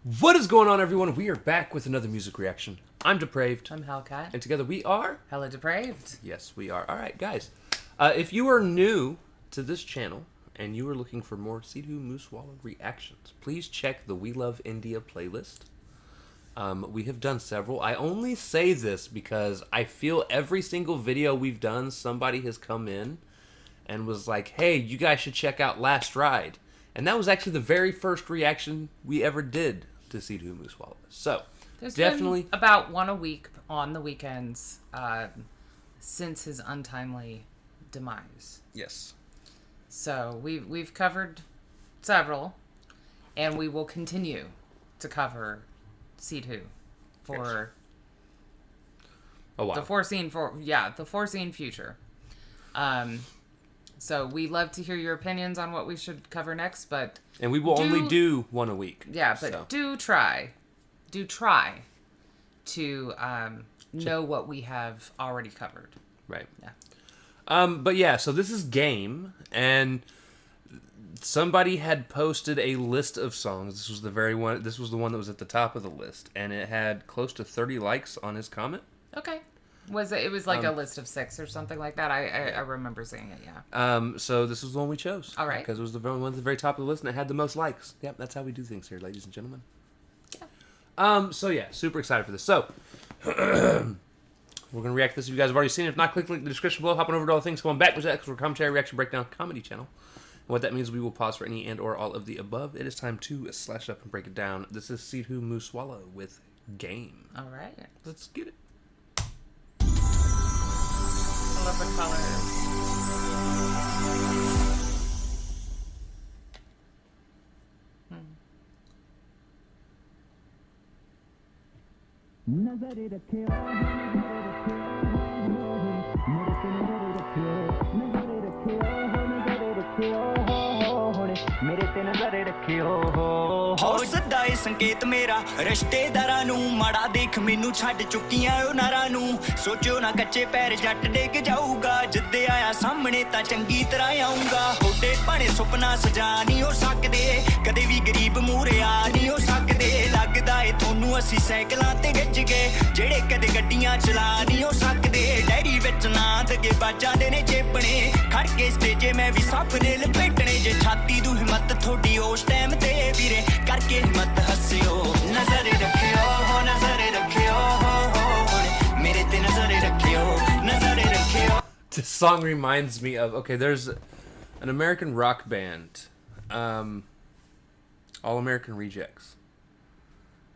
What is going on, everyone? We are back with another music reaction. I'm Depraved. I'm Hellcat. And together we are... HellaDepraved. Yes, we are. Alright, guys. If you are new to this channel and you are looking for more Sidhu Moose Wala reactions, please check the We Love India playlist. We have done several. I only say this because I feel every single video we've done, somebody has come in and was like, hey, you guys should check out Last Ride. And that was actually the very first reaction we ever did to Sidhu Moose Wala. So, There's definitely been about one a week on the weekends since his untimely demise. Yes. So we've covered several, and we will continue to cover Sidhu for a while. the foreseen future. So we love to hear your opinions on what we should cover next, but And we will only do one a week. yeah, but do try to know what we have already covered. Right. Yeah. But yeah, so this is Game, and somebody had posted a list of songs. This was the one that was at the top of the list, and it had close to 30 likes on his comment. Okay. It was like a list of 6 or something like that. I remember seeing it, yeah. So this was the one we chose. All right. Because it was the one at the very top of the list, and it had the most likes. Yep, that's how we do things here, ladies and gentlemen. Yeah. So yeah, super excited for this. So, we're going to react to this if you guys have already seen it. If not, click the link in the description below. Hop on over to all the things going back to that, because we're a commentary, reaction, breakdown, comedy channel. And what that means, we will pause for any and or all of the above. It is time to slash up and break it down. This is Sidhu Moose Wala with Game. All right. Let's get it. I love the colors. नजरे रखे नजरे रखे मेरे ते नजरे रखे ਹੌਸਦਾ ਏ ਸੰਕੇਤ ਮੇਰਾ ਰਿਸ਼ਤੇਦਾਰਾਂ ਨੂੰ ਮਾੜਾ ਦੇਖ ਮੈਨੂੰ ਛੱਡ ਚੁੱਕੀਆਂ ਉਹ ਨਾਰਾਂ ਨੂੰ ਸੋਚਿਓ ਨਾ ਕੱਚੇ ਪੈਰ ਜੱਟ ਡਿੱਗ ਜਾਊਗਾ ਜਿੱਦੇ ਆਇਆ ਸਾਹਮਣੇ ਤਾਂ ਚੰਗੀ ਤਰ੍ਹਾਂ ਆਉਂਗਾ ਤੁਹਾਡੇ ਭਾਣੇ ਸੁਪਨਾ ਸਜਾ ਨਹੀਂ ਹੋ ਸਕਦੇ ਕਦੇ ਵੀ ਗਰੀਬ ਮੂਹਰੇ ਆ ਨਹੀਂ ਹੋ ਸਕਦੇ ਲੱਗਦਾ ਏ ਤੁਹਾਨੂੰ ਅਸੀਂ ਸਾਈਕਲਾਂ ਤੇ ਗੱਜ ਗਏ ਜਿਹੜੇ ਕਦੇ ਗੱਡੀਆਂ ਚਲਾ ਨਹੀਂ ਹੋ ਸਕਦੇ ਡੈਰੀ ਵਿੱਚ ਨਾ ਦਗੇ ਬਾਜਾਂ ਦੇ ਨੇ ਚੇਪਣੇ ਖੜ ਕੇ ਸਟੇਜੇ ਮੈਂ ਵੀ ਸੱਪ ਨੇ ਲਪੇਟਣੇ ਜੇ ਛਾਤੀ ਦੂ ਹਿੰਮਤ ਤੁਹਾਡੀ ਉਸ ਟਾਈਮ ਤੇ ਵੀਰੇ ਕਰਕੇ ਹਿੰਮਤ ਹੱਸਿਓ ਨਜ਼ਰੇ ਰੱਖਿਓ ਹੋ ਨਜ਼ਰੇ ਰੱਖਿਓ ਹੋ ਮੇਰੇ ਤੇ ਨਜ਼ਰੇ ਰੱਖਿਓ ਨਜ਼ਰੇ ਰੱਖਿਓ. This song reminds me of, okay, there's an American rock band, All American Rejects,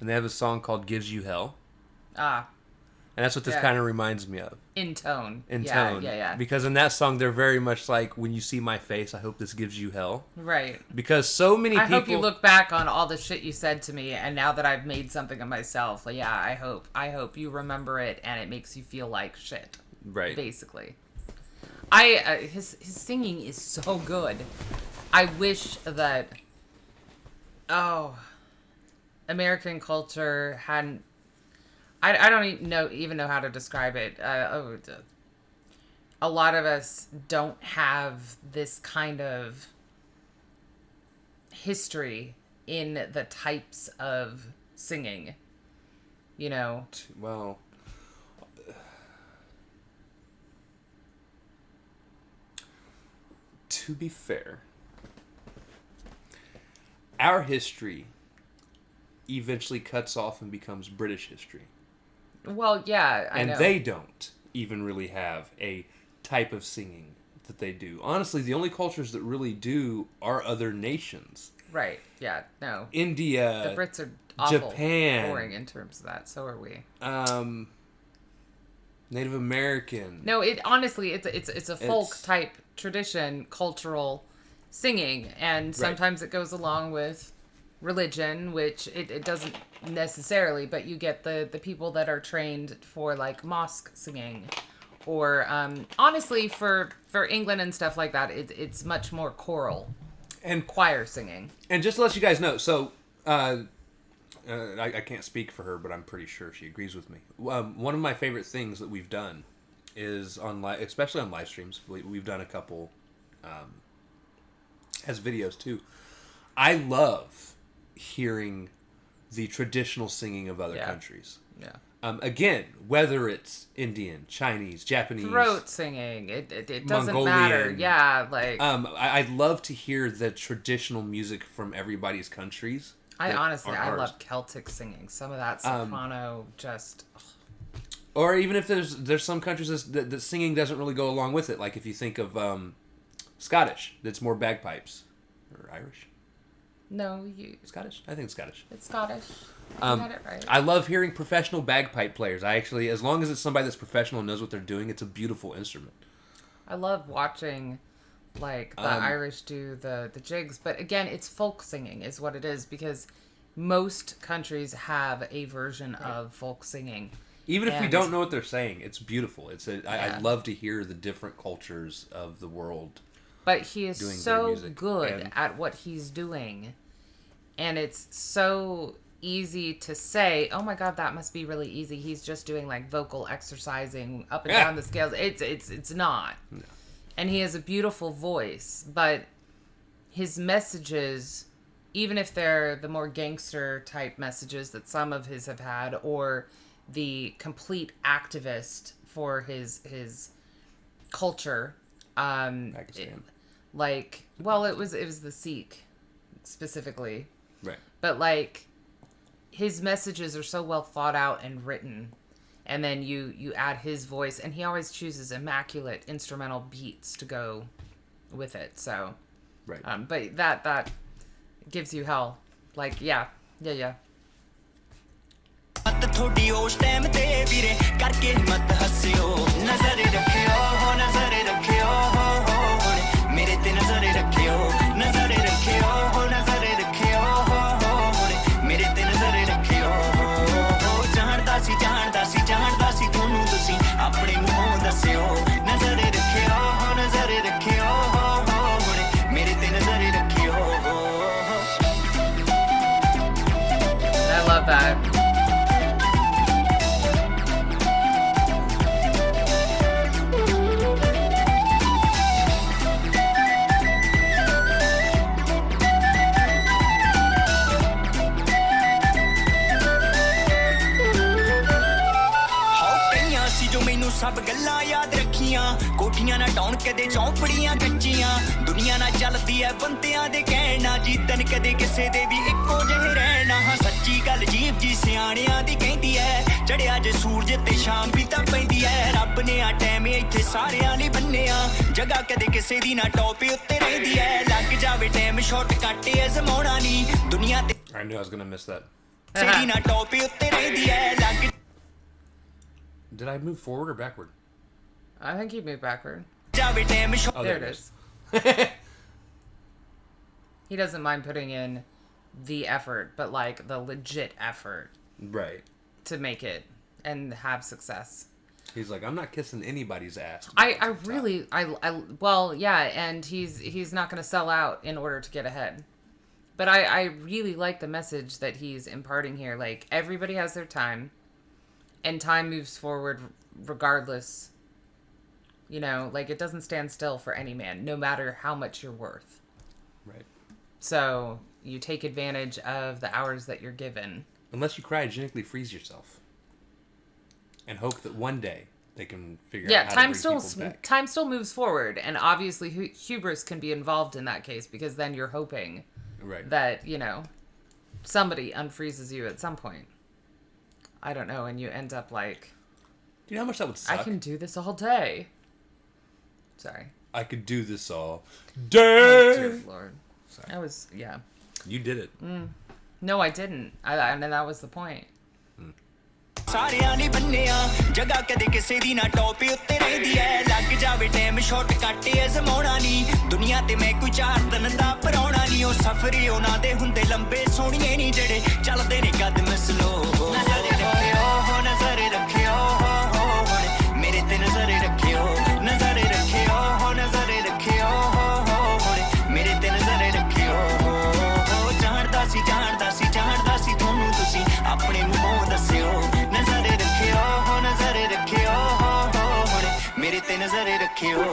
and they have a song called Gives You Hell. Ah. And that's what this kind of reminds me of. In tone. In tone. Yeah. Because in that song, they're very much like, when you see my face, I hope this gives you hell. Right. Because so many people... I hope you look back on all the shit you said to me, and now that I've made something of myself, like, yeah, I hope you remember it, and it makes you feel like shit. Right. Basically. His singing is so good. I wish that... American culture hadn't... I don't even know how to describe it. A lot of us don't have this kind of history in the types of singing. You know? Well, to be fair, our history eventually cuts off and becomes British history. Well, yeah, I know. And they don't even really have a type of singing that they do. Honestly, the only cultures that really do are other nations. Right, yeah, no. India, the Brits are awful Japan, boring in terms of that, so are we. Native American. No, honestly, it's a folk type tradition, cultural singing, and sometimes it goes along with religion, which it doesn't necessarily, but you get the people that are trained for like mosque singing, or honestly for England and stuff like that, it's much more choral and choir singing. And just to let you guys know, so I can't speak for her, but I'm pretty sure she agrees with me. One of my favorite things that we've done is especially on live streams. We've done a couple as videos too. I love hearing the traditional singing of other Yeah. countries. Yeah. Again, whether it's Indian, Chinese, Japanese, Throat singing, it doesn't Mongolian. matter. Yeah, like I'd love to hear the traditional music from everybody's countries. I honestly, I ours. love Celtic singing. Some of that soprano just. Or even if there's some countries that singing doesn't really go along with it. Like if you think of Scottish, that's more bagpipes. Or Irish. No, Scottish? I think it's Scottish. It's Scottish. You got it right. I love hearing professional bagpipe players. I actually, as long as it's somebody that's professional and knows what they're doing, it's a beautiful instrument. I love watching, like, the Irish do the jigs. But again, it's folk singing is what it is, because most countries have a version of folk singing. Even if we don't know what they're saying, it's beautiful. I love to hear the different cultures of the world. But he is doing their so music. good at what he's doing. And it's so easy to say, oh my God, that must be really easy. He's just doing like vocal exercising up and down the scales. It's not. No. And he has a beautiful voice, but his messages, even if they're the more gangster type messages that some of his have had, or the complete activist for his culture, Pakistan. It was the Sikh specifically. Right. But like his messages are so well thought out and written, and then you add his voice, and he always chooses immaculate instrumental beats to go with it. So, right. But that gives you hell. Like yeah. थोड़ी उस time ते वीरे करके मत हंसियो नजर रखियो नजर रखियो मेरे ते नजर रखियो नजर रखियो नजर रखियो मेरे ते नजर रखियो जानदा सी तुनु तुसी अपने मुंहों दसियो नजर रखियो मेरे ते नजर रखियो I love that. सब गल्लां याद रखियां कोठियां ना टाउन कदे चौपड़ियां कच्चियां दुनिया ना चलदी है बंदियां दे कहना जीतन कदे किसे दे भी इक्को जहे रहना हां सच्ची गल जीव जी सियाणियां दी कहंदी है चढ़िया जे सूरज ते शाम भी तां पैंदी है रब ने आ टाइम इत्थे सारेयां लई बन्निया जगह कदे किसे दी ना टॉप उत्ते रहिंदी है लग जावे टाइम शॉर्टकट अजमाउणा नी दुनिया ते I knew I was going to miss that. दी ना टॉप उत्ते रहिंदी है लग Did I move forward or backward? I think you moved backward. Oh, There it is. He doesn't mind putting in the effort, but like the legit effort. Right. To make it and have success. He's like, I'm not kissing anybody's ass. Well, yeah, and he's not going to sell out in order to get ahead. But I really like the message that he's imparting here. Like, everybody has their time, and time moves forward regardless. You know, like, it doesn't stand still for any man, no matter how much you're worth. Right. So, you take advantage of the hours that you're given. Unless you cryogenically freeze yourself. And hope that one day they can figure out how to bring people back. Time still moves forward, and obviously hubris can be involved in that case, because then you're hoping that, you know, somebody unfreezes you at some point. I don't know, and you end up like... Do you know how much that would suck? I can do this all day. Sorry. I could do this all day! Oh, dear Lord. Sorry. I was, yeah. You did it. No, I didn't. And that was the point. ਸਾਰਿਆਂ ਲਈ ਬੰਨਿਆ ਜਗ੍ਹਾ ਕਦੇ ਕਿਸੇ ਦੀ ਨਾ top ਉੱਤੇ ਰਹਿੰਦੀ ਐ ਲੱਗ ਜਾਵੇ ਟਾਈਮ ਸ਼ਾਰਟਕਟ ਅਜ਼ਮਾਉਣਾ ਨਹੀਂ ਦੁਨੀਆ ਤੇ ਮੈਂ ਕੋਈ ਚਾਰ ਦਿਨ ਦਾ ਪਰੌਣਾ ਨਹੀਂ ਉਹ ਸਫ਼ਰ ਉਹਨਾਂ ਦੇ ਹੁੰਦੇ ਲੰਬੇ ਸੋਹਣੀਏ ਨਹੀਂ ਜਿਹੜੇ ਚੱਲਦੇ ਨੇ ਕਦਮ ਸਲੋ ਨਜ਼ਰ ਰੱਖਿਓ ਮੇਰੇ ਤੇ ਨਜ਼ਰ ਰੱਖਿਓ ਮੇਰੇ ਤੇ ਨਜ਼ਰ ਰੱਖਿਓ ਜਾਣਦਾ ਸੀ ਤੁਹਾਨੂੰ ਤੁਸੀਂ ਆਪਣੇ ਮੂੰਹੋਂ ਦੱਸਿਓ ਨਜ਼ਰ ਰੱਖਿਓ ਮੇਰੇ ਤੇ ਨਜ਼ਰ ਰੱਖਿਓ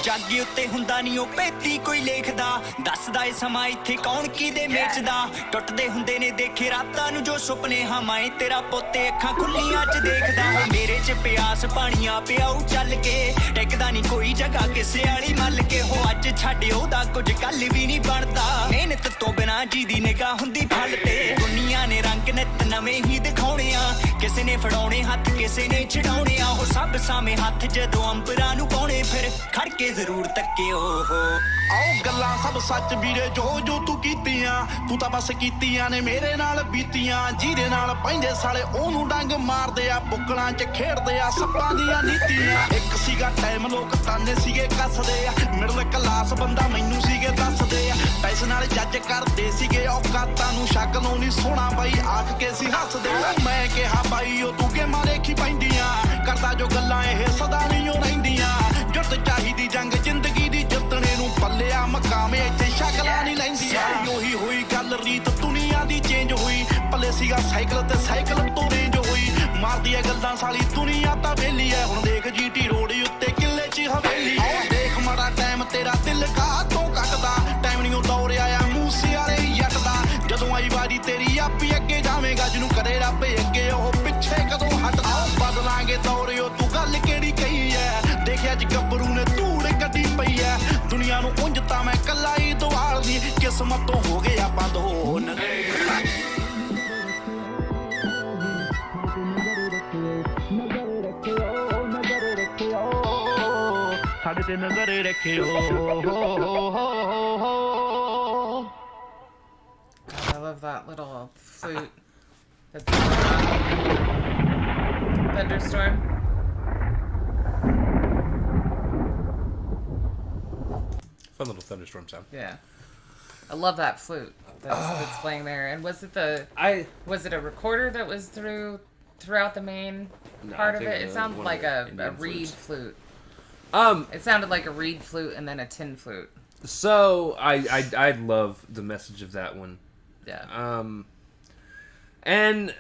ਜਾਗੀ ਉੱਤੇ ਹੁੰਦਾ ਨਹੀਂ ਉਹ ਪੇਤੀ ਕੋਈ ਲੇਖਦਾ ਦੱਸਦਾ ਏ ਸਮਾਂ ਇੱਥੇ ਕੌਣ ਕਿਹਦੇ ਮੇਚਦਾ ਟੁੱਟਦੇ ਹੁੰਦੇ ਨੇ ਦੇਖੇ ਰਾਤਾਂ ਨੂੰ ਜੋ ਸੁਪਨੇ ਹਮਾਏ ਤੇਰਾ ਪੋਤੇ ਅੱਖਾਂ ਖੁੱਲੀਆਂ 'ਚ ਦੇਖਦਾ ਹੋ ਮੇਰੇ 'ਚ ਪਿਆਸ ਪਾਣੀਆਂ ਪਿਆਉ ਚੱਲ ਕੇ ਟਿਕਦਾ ਨਹੀਂ ਕੋਈ ਜਗ੍ਹਾ ਕਿਸੇ ਵਾਲੀ ਮੱਲ ਕੇ ਹੋ ਅੱਜ ਛੱਡ ਉਹਦਾ ਕੁਝ ਕੱਲ ਵੀ ਨਹੀਂ ਬਣਦਾ ਮਿਹਨਤ ਤੋਂ ਬਿਨਾਂ ਜੀ ਦੀ ਨਿਗਾਹ ਹੁੰਦੀ ਫਲ ਤੇ ਦੁਨੀਆ ਨੇ ਰੰਗ ਨਿੱਤ ਨਵੇਂ ਹੀ ਦਿਖਾਉਣੇ ਆ ਕਿਸੇ ਨੇ ਫੜਾਉਣੇ ਹੱਥ ਕਿਸੇ ਨੇ ਛਡਾਉਣੇ ਆ ਉਹ ਸਭ ਸਾਵੇਂ ਹੱਥ ਜਦੋਂ ਅੰਬਰਾਂ ਨੂੰ ਪਾਉਣੇ ਫਿਰ ਖੜ ਕੇ ਜ਼ਰੂਰ ਤੱਕਿਓ ਆਓ ਗੱਲਾਂ ਸਭ ਸੱਚ ਵੀਰੇ ਜੋ ਜੋ ਤੂੰ ਕੀਤੀਆਂ ਤੂੰ ਤਾਂ ਬਸ ਕੀਤੀਆਂ ਨੇ ਮੇਰੇ ਨਾਲ ਬੀਤੀਆਂ ਜਿਹਦੇ ਨਾਲ ਪੈਂਦੇ ਸਾਲੇ ਉਹਨੂੰ ਡੰਗ ਮਾਰਦੇ ਆ ਬੁੱਕਲਾਂ 'ਚ ਖੇਡਦੇ ਆ ਸੱਪਾਂ ਦੀਆਂ ਨੀਤੀਆਂ ਇੱਕ ਸੀਗਾ ਟਾਈਮ ਲੋਕ ਤਾਨੇ ਸੀਗੇ ਕੱਸਦੇ ਆ ਮਿਡਲ ਕਲਾਸ ਬੰਦਾ ਮੈਨੂੰ ਸੀਗੇ ਦੱਸਦੇ ਆ ਪੈਸੇ ਨਾਲ ਜੱਜ ਕਰਦੇ ਸੀਗੇ ਔਕਾਤਾਂ ਨੂੰ ਸ਼ੱਕ ਨੂੰ ਨਹੀਂ ਸੋਹਣਾ ਬਾਈ ਆਖ ਕੇ ਸੀ ਹੱਸਦੇ ਮੈਂ ਕਿਹਾ ਬਾਈ ਉਹ ਤੂੰ ਗੇਮਾਂ ਦੇਖੀ ਪੈਂਦੀਆਂ ਕਰਦਾ ਜੋ ਗੱਲਾਂ ਇਹ ਸਦਾ ਨਹੀਂ ਉਹ ਰਹਿੰਦੀਆਂ ਜੁੱਤ ਚਾਹੀਦੀ ਜੰਗ ਜ਼ਿੰਦਗੀ ਦੀ ਜਿੱਤਣੇ ਨੂੰ ਪੱਲਿਆ ਮਕਾਮੇ ਇੱਥੇ ਸ਼ਕਲਾਂ ਨਹੀਂ ਲੈਂਦੀਆਂ ਉਹੀ ਹੋਈ ਗੱਲ ਰੀਤ ਦੁਨੀਆ ਦੀ ਚੇਂਜ ਹੋਈ ਪੱਲੇ ਸੀਗਾ ਸਾਈਕਲ ਤੇ ਸਾਈਕਲ ਤੋਂ ਰੇਂਜ ਹੋਈ ਮਾਰਦੀ ਐ ਗੱਲਾਂ ਸਾਲੀ ਦੁਨੀਆ ਤਾਂ ਵੇਲੀ ਐ ਹੁਣ ਦੇਖ ਜੀਟੀ ਰੋਡ ਉੱਤੇ ਕਿੱਲੇ 'ਚ ਹਵੇਲੀ ਦੇਖ ਮਾੜਾ ਟਾਈਮ ਤੇਰਾ ਦਿਲ ਕਾਹਤੋਂ ਕੱਟਦਾ ਟਾਈਮ ਨਹੀਂ ਉਹ ਦੌਰ ਆਇਆ ਮੂਸੇ ਵਾਲੇ ਜੱਟ ਦਾ ਜਦੋਂ ਆਈ ਵਾਰੀ ਤੇਰੀ ਆਪੀ ਅੱਗੇ ਜਾਵੇਂਗਾ ਜਿਹਨੂੰ ਕਰੇ ਰੱਬ ਅੱਗੇ ਉਹ ਪਿੱਛੇ ਕਦੋਂ ਹਟਦਾ ਬਦਲਾਂਗੇ ਦੌਰ ਉਹ ਤੂੰ ਗੱਲ ਕਿਹੜੀ ਕਹੀ ਐ ਦੇਖਿਆ ਅੱਜ ਗੱਭਰੂ ਨੇ ਧੂੜ ਕੱਢੀ ਪਈ ਐ ਦੁਨੀਆ ਨੂੰ ਉਂਝ ਤਾਂ ਮੈਂ ਕੱਲਾ ਹੀ ਦਵਾਲਦੀ ਕਿਸਮਤ ਤੋਂ ਹੋ ਗਿਆ ਬੰਦ ਹੋ ਸਾਡੇ ਤੇ ਨਜ਼ਰ ਰੱਖਿਓ I love that little flute. That's thunderstorm. Fun little thunderstorm sound. Yeah, I love that flute that's playing there. And was it a recorder that was throughout the main part of it? It sounded like a reed flute. It sounded like a reed flute and then a tin flute. So I love the message of that one. Yeah. And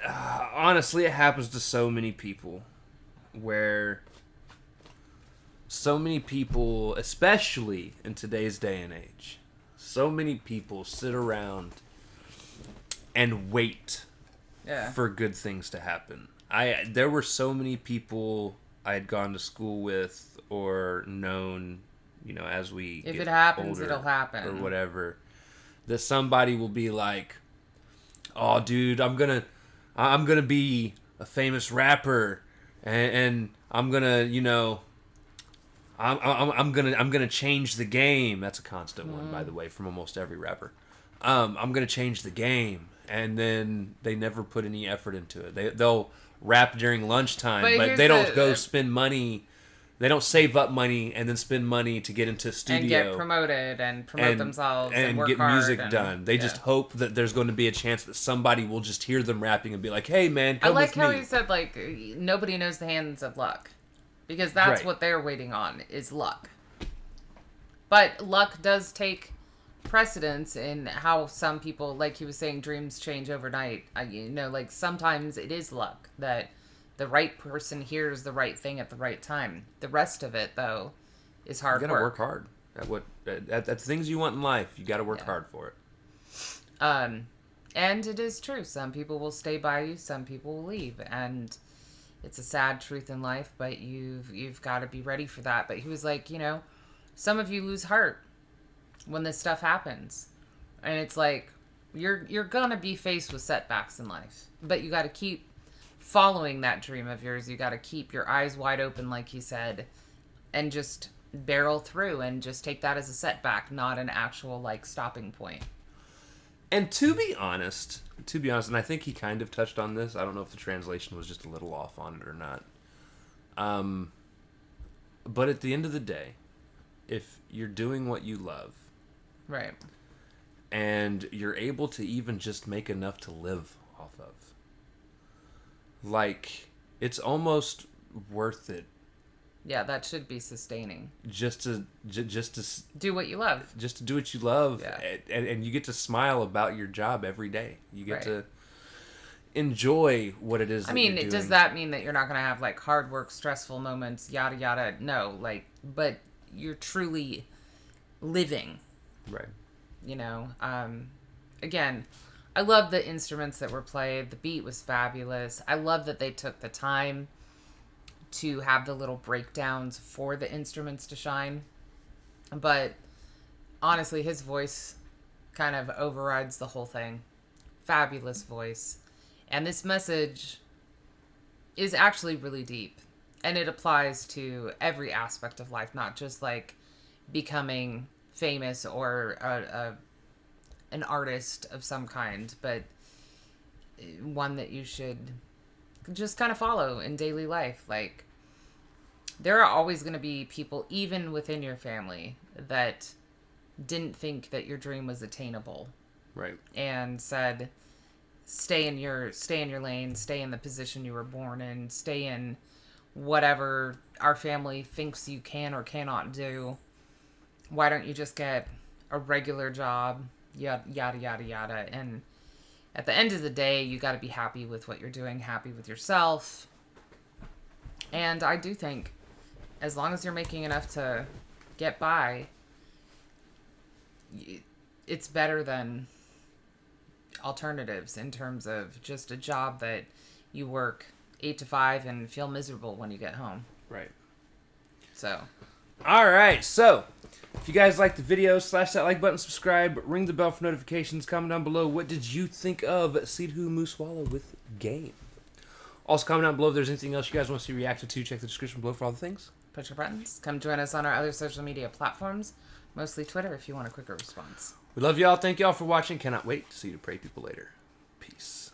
honestly, it happens to so many people, where so many people, especially in today's day and age, so many people sit around and wait for good things to happen. There were so many people I had gone to school with or known, as we if get it happens, older it'll happen or whatever, that somebody will be like, "Oh, dude, I'm gonna be a famous rapper, and I'm gonna, I'm gonna change the game." That's a constant one, by the way, from almost every rapper. I'm gonna change the game, and then they never put any effort into it. They'll rap during lunchtime, but they don't go spend money. They don't save up money and then spend money to get into studio and get promoted and promote themselves and work get hard music done. They just hope that there's going to be a chance that somebody will just hear them rapping and be like, "Hey, man, come with me." I like how he said, like, nobody knows the hands of luck, because that's what they're waiting on is luck. But luck does take precedence in how some people, like he was saying, dreams change overnight. Like sometimes it is luck that the right person hears the right thing at the right time. The rest of it, though, is hard work. You gotta work hard at the things you want in life. You gotta work hard for it. And it is true. Some people will stay by you. Some people will leave, and it's a sad truth in life. But you've got to be ready for that. But he was like, some of you lose heart when this stuff happens, and it's like you're gonna be faced with setbacks in life, but you got to keep following that dream of yours. You got to keep your eyes wide open, like he said, and just barrel through and just take that as a setback, not an actual stopping point. And to be honest, and I think he kind of touched on this. I don't know if the translation was just a little off on it or not. But at the end of the day, if you're doing what you love, right, and you're able to even just make enough to live off of, it's almost worth it. Yeah, that should be sustaining. Just to do what you love. Just to do what you love, and you get to smile about your job every day. You get to enjoy what it is. Does that mean that you're not going to have hard work, stressful moments, yada yada? No, but you're truly living. Right. You know, again, I love the instruments that were played. The beat was fabulous. I love that they took the time to have the little breakdowns for the instruments to shine. But honestly, his voice kind of overrides the whole thing. Fabulous voice. And this message is actually really deep. And it applies to every aspect of life, not just like becoming famous or an artist of some kind, but one that you should just kind of follow in daily life. Like, there are always going to be people, even within your family, that didn't think that your dream was attainable. Right. And said, stay in your lane, stay in the position you were born in, stay in whatever our family thinks you can or cannot do. Why don't you just get a regular job? Yada, yada, yada, yada. And at the end of the day, you got to be happy with what you're doing, happy with yourself. And I do think as long as you're making enough to get by, it's better than alternatives in terms of just a job that you work 8 to 5 and feel miserable when you get home. Right. So. All right. So, if you guys like the video, slash that like button, subscribe, ring the bell for notifications, comment down below. What did you think of Sidhu Moose Wala with Game? Also, comment down below if there's anything else you guys want to see reacted to. Check the description below for all the things. Push your buttons. Come join us on our other social media platforms, mostly Twitter if you want a quicker response. We love y'all. Thank y'all for watching. Cannot wait to see you to pray people later. Peace.